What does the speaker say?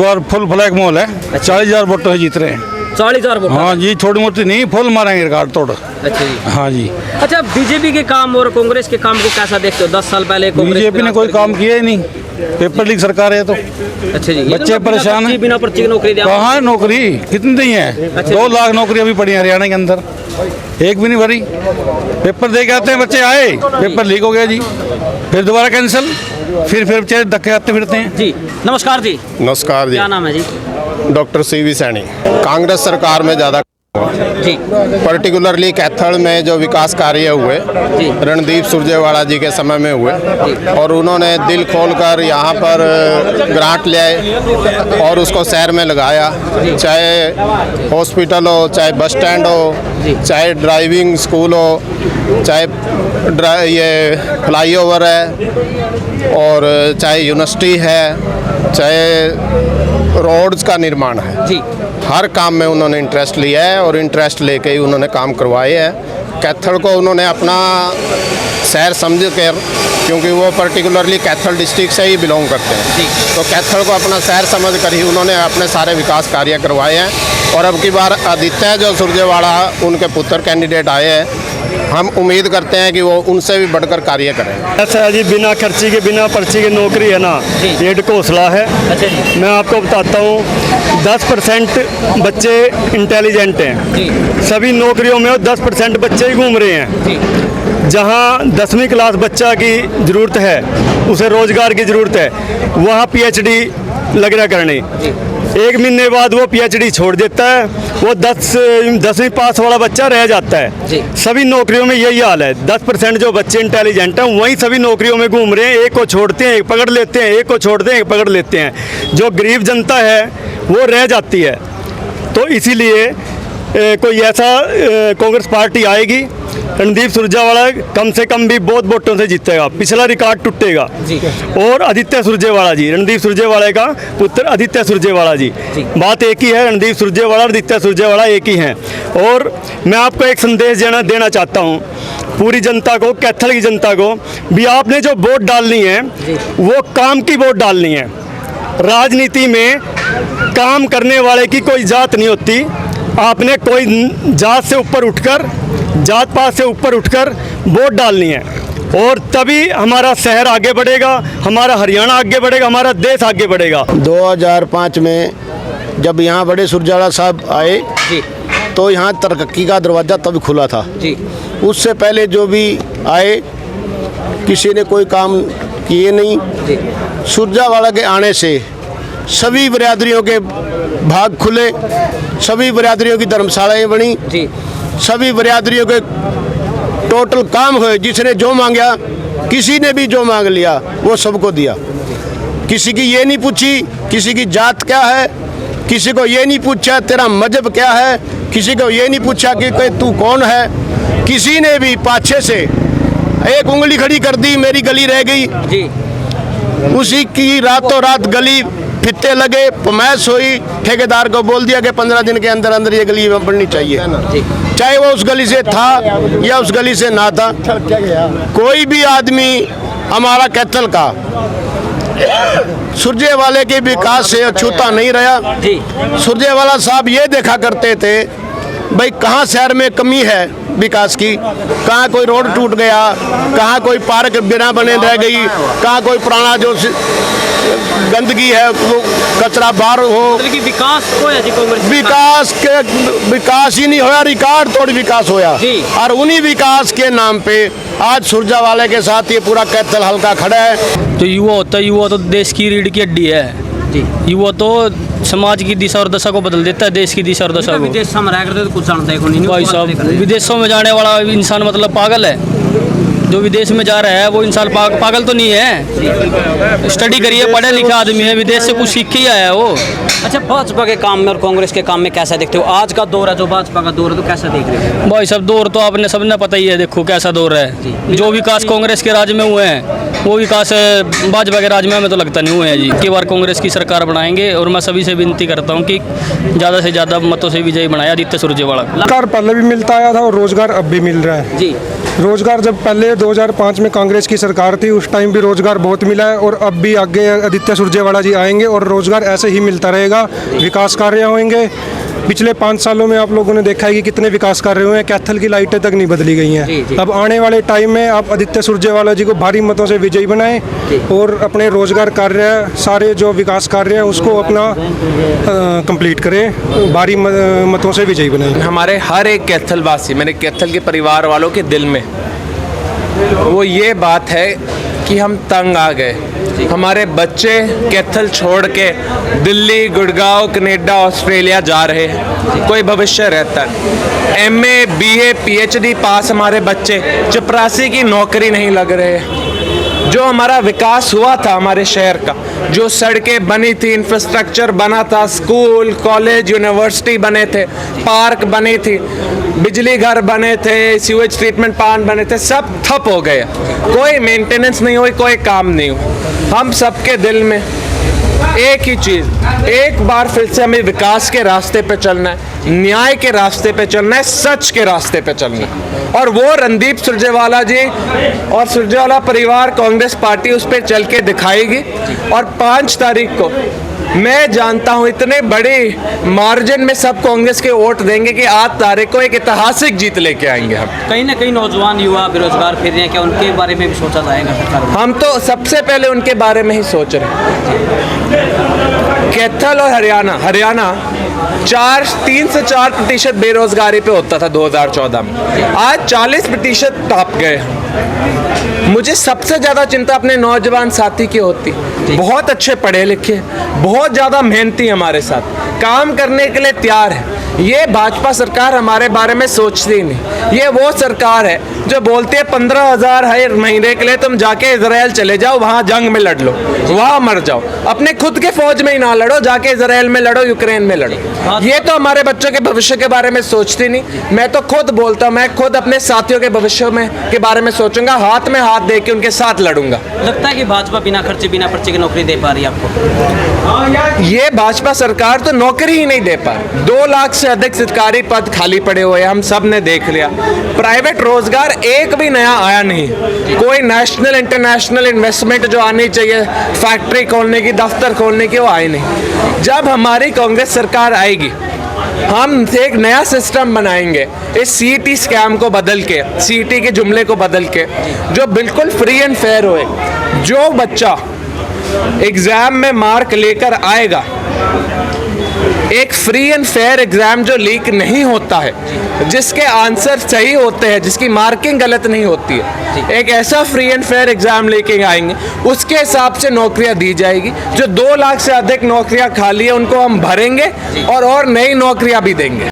बार full flag मोल है। 40,000 वोटों से जीत रहे हैं। 40,000 वोट। हाँ जी, छोटी मोटी नहीं, फुल मारेंगे रिकॉर्ड तोड़। अच्छा जी। हाँ जी। अच्छा, बीजेपी के काम और कांग्रेस के काम को कैसा देखते हो? 10 साल पहले बीजेपी ने कोई काम किया ही नहीं, पेपर लीक सरकार है तो। अच्छा जी। बच्चे परेशान हैं। बिना पर्ची की नौकरी दिया। कहाँ है नौकरी? कितनी दी है? 2 लाख नौकरी अभी पड़ी है हरियाणा के अंदर, एक भी नहीं भरी। पेपर दे के आते हैं बच्चे, आए पेपर लीक हो गया जी, फिर दोबारा कैंसिल, फिर बच्चे धक्के आते फिरते हैं जी। नमस्कार जी। नमस्कार जी। क्या नाम है जी? Doctor CV Saini. कांग्रेस सरकार में ज़्यादा जी। पर्टिकुलरली कैथल में जो विकास कार्य हुए जी। रणदीप सुरजेवाला जी के समय में हुए और उन्होंने दिल खोलकर यहाँ पर ग्रांट ले आए और उसको शहर में लगाया, चाहे हॉस्पिटल हो, चाहे बस स्टैंड हो, चाहे ड्राइविंग स्कूल हो, चाहे ये फ्लाईओवर है, और चाहे यूनिवर्सिटी है, चाहे रोड्स का निर्माण है जी। हर काम में उन्होंने इंटरेस्ट लिया है और इंटरेस्ट लेके ही उन्होंने काम करवाए हैं। कैथल को उन्होंने अपना शहर समझ कर, क्योंकि वो पर्टिकुलरली कैथल डिस्ट्रिक्ट से ही बिलोंग करते हैं जी। तो कैथल को अपना शहर समझ कर ही उन्होंने अपने सारे विकास कार्य करवाए हैं। और अब की बार आदित्य जो सुरजेवाला उनके पुत्र कैंडिडेट आए हैं, हम उम्मीद करते हैं कि वो उनसे भी बढ़कर कार्य करें। ऐसा है जी, बिना खर्ची के बिना पर्ची के नौकरी है ना, ये ढकोसला है। अच्छा जी। मैं आपको बताता हूँ, 10% बच्चे इंटेलिजेंट हैं जी। सभी नौकरियों में, 10% बच्चे ही घूम रहे हैं। जी। जहाँ 10वीं क्लास बच्चा की ज़रूरत है, उसे रोज़गार की ज़रूरत है, वहाँ PhD लग रहा करने। 1 महीने बाद वो PhD छोड़ देता है, वो 10वीं पास वाला बच्चा रह जाता है। जी। सभी नौकरियों में यही हाल है। 10% जो बच्चे इंटेलिजेंट हैं वही सभी नौकरियों में घूम रहे हैं, एक को छोड़ते हैं एक पकड़ लेते हैं, एक को छोड़ते हैं एक पकड़ लेते हैं। जो गरीब जनता है वो रह जाती है। तो इसीलिए कोई ऐसा कांग्रेस पार्टी आएगी, रणदीप सुरजेवाला कम से कम भी बहुत वोटों से जीतेगा, पिछला रिकॉर्ड टूटेगा जी। और आदित्य सुरजेवाला जी, रणदीप सुरजेवाला का पुत्र आदित्य सुरजेवाला जी, बात एक ही है, रणदीप सुरजेवाला और आदित्य सुरजेवाला एक ही हैं। और मैं आपको एक संदेश देना चाहता हूँ पूरी जनता को, कैथल की जनता को भी, आपने जो वोट डालनी है वो काम की वोट डालनी है। राजनीति में काम करने वाले की कोई जात नहीं होती। आपने कोई जात से ऊपर उठकर, जात पात से ऊपर उठकर वोट डालनी है, और तभी हमारा शहर आगे बढ़ेगा, हमारा हरियाणा आगे बढ़ेगा, हमारा देश आगे बढ़ेगा। 2005 में जब यहाँ बड़े सुरजेवाला साहब आए जी। तो यहाँ तरक्की का दरवाज़ा तब खुला था जी। उससे पहले जो भी आए किसी ने कोई काम किए नहीं। जी। सुरजेवाला के आने से सभी बिरादरियों के भाग खुले, सभी बिरादरियों की धर्मशालाएँ बनी जी। सभी बिरादरियों के टोटल काम हुए। जिसने जो मांगा, किसी ने भी जो मांग लिया वो सबको दिया। किसी की ये नहीं पूछी किसी की जात क्या है, किसी को ये नहीं पूछा तेरा मजहब क्या है, किसी को ये नहीं पूछा कि तू कौन है। किसी ने भी पाछे से एक उंगली खड़ी कर दी, मेरी गली रह गई जी। उसी की रातों रात गली फित्ते लगे, फरमाइश हुई, ठेकेदार को बोल दिया कि 15 दिन के अंदर अंदर ये गली बननी चाहिए, चाहे वो उस गली से था या उस गली से ना था। कोई भी आदमी हमारा कैथल का सुरजेवाले के विकास से अछूता नहीं रहा। सुरजेवाला साहब ये देखा करते थे भाई कहाँ शहर में कमी है विकास की, कहाँ कोई रोड टूट गया, कहाँ कोई पार्क बिना बने रह गई, कहाँ कोई पुराना जो गंदगी है वो कचरा बाहर हो। विकास विकास ही नहीं होया, रिकॉर्ड तोड़ विकास होया। और उन्हीं विकास के नाम पे आज सुरजेवाले के साथ ये पूरा कैथल हल्का खड़ा है। तो युवा होता है, युवा तो देश की रीढ़ की हड्डी है। युवा तो समाज की दिशा और दशा को बदल देता है, देश की दिशा और दशा को। विदेश में रह करते तो कुछ जानता है भाई साहब, विदेशों में जाने वाला इंसान मतलब पागल है। जो विदेश में जा रहा है वो इंसान पागल तो नहीं है, स्टडी करिए, पढ़े लिखे आदमी है, विदेश से कुछ सीख के ही आया है वो। अच्छा, भाजपा के काम में और कांग्रेस के काम में कैसा देखते हो? आज का दौर है जो भाजपा का दौर है, तो कैसा देख रहे हो? भाई साहब, दौर तो आपने सबने पता ही है, देखो कैसा दौर है। जो विकास कांग्रेस के राज में हुए हैं वो विकास भाजपा के राज में हमें तो लगता नहीं हुए हैं जी। की बार कांग्रेस की सरकार बनाएंगे और मैं सभी से विनती करता हूँ कि ज़्यादा से ज़्यादा मतों से विजयी बनाया आदित्य सुरजेवाला। रोजगार पहले भी मिलता आया था और रोजगार अब भी मिल रहा है जी। रोज़गार जब पहले 2005 में कांग्रेस की सरकार थी उस टाइम भी रोज़गार बहुत मिला है और अब भी आगे आदित्य सुरजेवाला जी आएंगे और रोज़गार ऐसे ही मिलता रहेगा। विकास कार्य होंगे। पिछले 5 सालों में आप लोगों ने देखा है कि कितने विकास कार्य हुए हैं। कैथल की लाइटें तक नहीं बदली गई हैं। अब आने वाले टाइम में आप आदित्य सुरजेवाला जी को भारी मतों से विजयी बनाएं और अपने रोज़गार कार्य सारे जो विकास कार्य हैं उसको अपना कंप्लीट करें, भारी मतों से विजयी बनाएं। हमारे हर एक कैथल वासी, मेरे कैथल के परिवार वालों के दिल में वो ये बात है कि हम तंग आ गए। हमारे बच्चे कैथल छोड़ के दिल्ली, गुड़गांव, कनाडा, ऑस्ट्रेलिया जा रहे हैं। कोई भविष्य रहता है। MA, BA, PhD पास हमारे बच्चे, चपरासी की नौकरी नहीं लग रहे हैं। जो हमारा विकास हुआ था हमारे शहर का, जो सड़कें बनी थी, इंफ्रास्ट्रक्चर बना था, स्कूल, कॉलेज, यूनिवर्सिटी बने थे, पार्क बनी थी, बिजली घर बने थे, सीवेज ट्रीटमेंट प्लांट बने थे, सब ठप हो गए। कोई मेंटेनेंस नहीं हुई, कोई काम नहीं हुआ। हम सबके दिल में एक ही चीज़, एक बार फिर से हमें विकास के रास्ते पे चलना है, न्याय के रास्ते पे चलना है, सच के रास्ते पे चलना है। और वो रणदीप सुरजेवाला जी और सुरजेवाला परिवार कांग्रेस पार्टी उस पर चल के दिखाएगी। और 5 तारीख को मैं जानता हूं इतने बड़े मार्जिन में सब कांग्रेस के वोट देंगे कि 8 तारीख को एक ऐतिहासिक जीत लेके आएंगे हम। कहीं ना कहीं नौजवान युवा बेरोजगार फिर रहे हैं, क्या उनके बारे में भी सोचा जाएगा सरकार में? हम तो सबसे पहले उनके बारे में ही सोच रहे हैं। कैथल और हरियाणा 3 से 4% बेरोजगारी पे होता था 2014 में, आज 40% टॉप गए। मुझे सबसे ज़्यादा चिंता अपने नौजवान साथी की होती। बहुत अच्छे पढ़े लिखे, बहुत ज़्यादा मेहनती हमारे साथ, काम करने के लिए तैयार है। ये भाजपा सरकार हमारे बारे में सोचती ही नहीं। ये वो सरकार है जो बोलती है 15,000 हर महीने के लिए तुम जाके इजराइल चले जाओ, वहाँ जंग में लड़ लो, वहाँ मर जाओ। अपने खुद के फौज में ही ना लड़ो, जाके इजराइल में लड़ो, यूक्रेन में लड़ो। ये तो हमारे बच्चों के भविष्य के बारे में सोचती नहीं। मैं तो खुद बोलता हूँ, मैं खुद अपने साथियों के भविष्य में के बारे में सोचूंगा, हाथ में हाथ दे के उनके साथ लड़ूंगा। लगता है कि भाजपा बिना खर्चे बिना पर्चे की नौकरी दे पा रही है आपको? ये भाजपा सरकार तो नौकरी ही नहीं दे पा। 2 लाख से अधिक सरकारी पद खाली पड़े हुए हैं, हम सब ने देख लिया। प्राइवेट रोजगार एक भी नया आया नहीं। कोई नेशनल इंटरनेशनल इन्वेस्टमेंट जो आनी चाहिए, फैक्ट्री खोलने की, दफ्तर खोलने की, वो आई नहीं। जब हमारी कांग्रेस सरकार आएगी हम एक नया सिस्टम बनाएंगे, इस CET स्कैम को बदल के, CET के जुमले को बदल के, जो बिल्कुल फ्री एंड फेयर होए। जो बच्चा एग्जाम में मार्क लेकर आएगा, एक फ्री एंड फेयर एग्जाम जो लीक नहीं होता है, जिसके आंसर सही होते हैं, जिसकी मार्किंग गलत नहीं होती है, एक ऐसा फ्री एंड फेयर एग्जाम लेके आएंगे, उसके हिसाब से नौकरियां दी जाएगी। जो 2 लाख से अधिक नौकरियां खाली है उनको हम भरेंगे और नई नौकरियां भी देंगे।